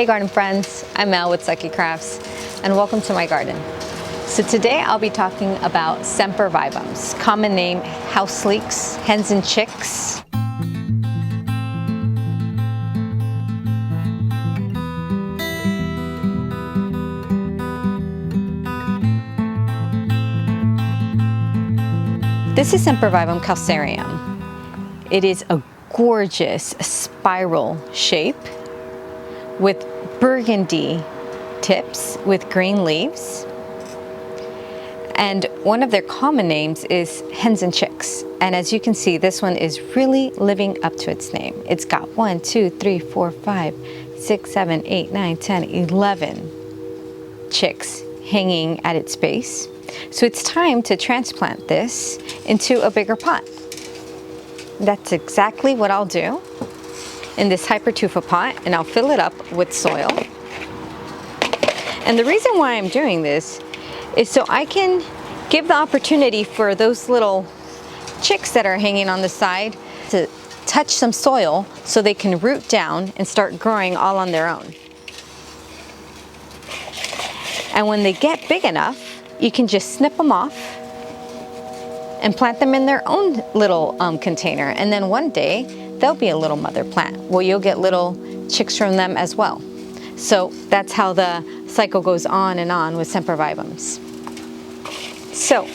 Hey garden friends, I'm Mel with Sucky Crafts and welcome to my garden. So today I'll be talking about Sempervivums, common name house leeks, hens and chicks. This is Sempervivum Calcareum. It is a gorgeous spiral shape with burgundy tips with green leaves. And one of their common names is hens and chicks. And as you can see, this one is really living up to its name. It's got 1, 2, 3, 4, 5, 6, 7, 8, 9, 10, 11 chicks hanging at its base. So it's time to transplant this into a bigger pot. That's exactly what I'll do in this hypertufa pot, and I'll fill it up with soil. And the reason why I'm doing this is so I can give the opportunity for those little chicks that are hanging on the side to touch some soil so they can root down and start growing all on their own. And when they get big enough, you can just snip them off and plant them in their own little container. And then one day, they'll be a little mother plant. Well, you'll get little chicks from them as well. So that's how the cycle goes on and on with Sempervivums. So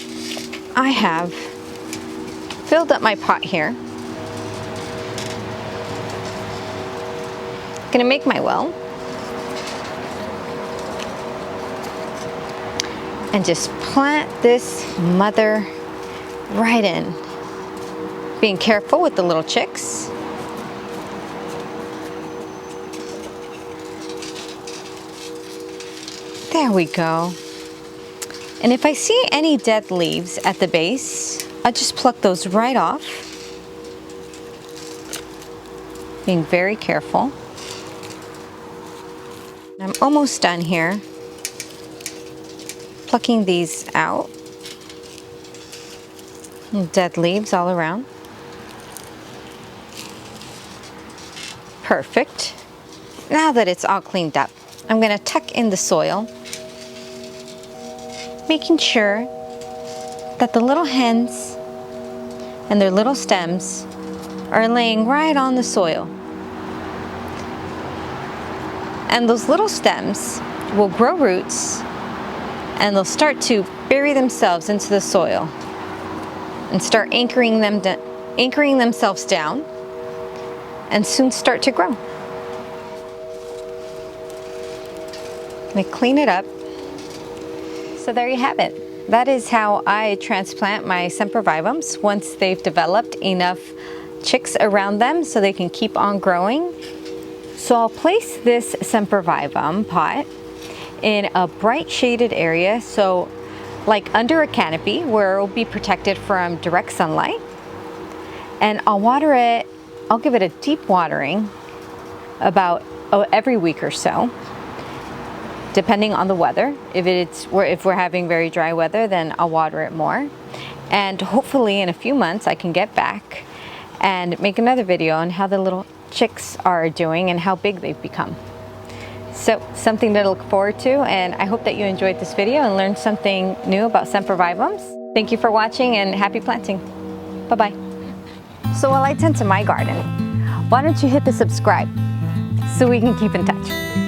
I have filled up my pot here. Gonna make my well. And just plant this mother right in. Being careful with the little chicks. There we go. And if I see any dead leaves at the base, I'll just pluck those right off. Being very careful. I'm almost done here. Plucking these out. Dead leaves all around. Perfect. Now that it's all cleaned up, I'm going to tuck in the soil, making sure that the little hens and their little stems are laying right on the soil. And those little stems will grow roots and they'll start to bury themselves into the soil and start anchoring themselves down and soon start to grow. Let me clean it up. So there you have it. That is how I transplant my Sempervivums once they've developed enough chicks around them so they can keep on growing. So I'll place this Sempervivum pot in a bright shaded area, so like under a canopy where it will be protected from direct sunlight. And I'll water it, I'll give it a deep watering about every week or so, depending on the weather. If we're having very dry weather, then I'll water it more. And hopefully in a few months I can get back and make another video on how the little chicks are doing and how big they've become. So something to look forward to, and I hope that you enjoyed this video and learned something new about Sempervivums. Thank you for watching and happy planting. Bye-bye. So while I tend to my garden, why don't you hit the subscribe so we can keep in touch.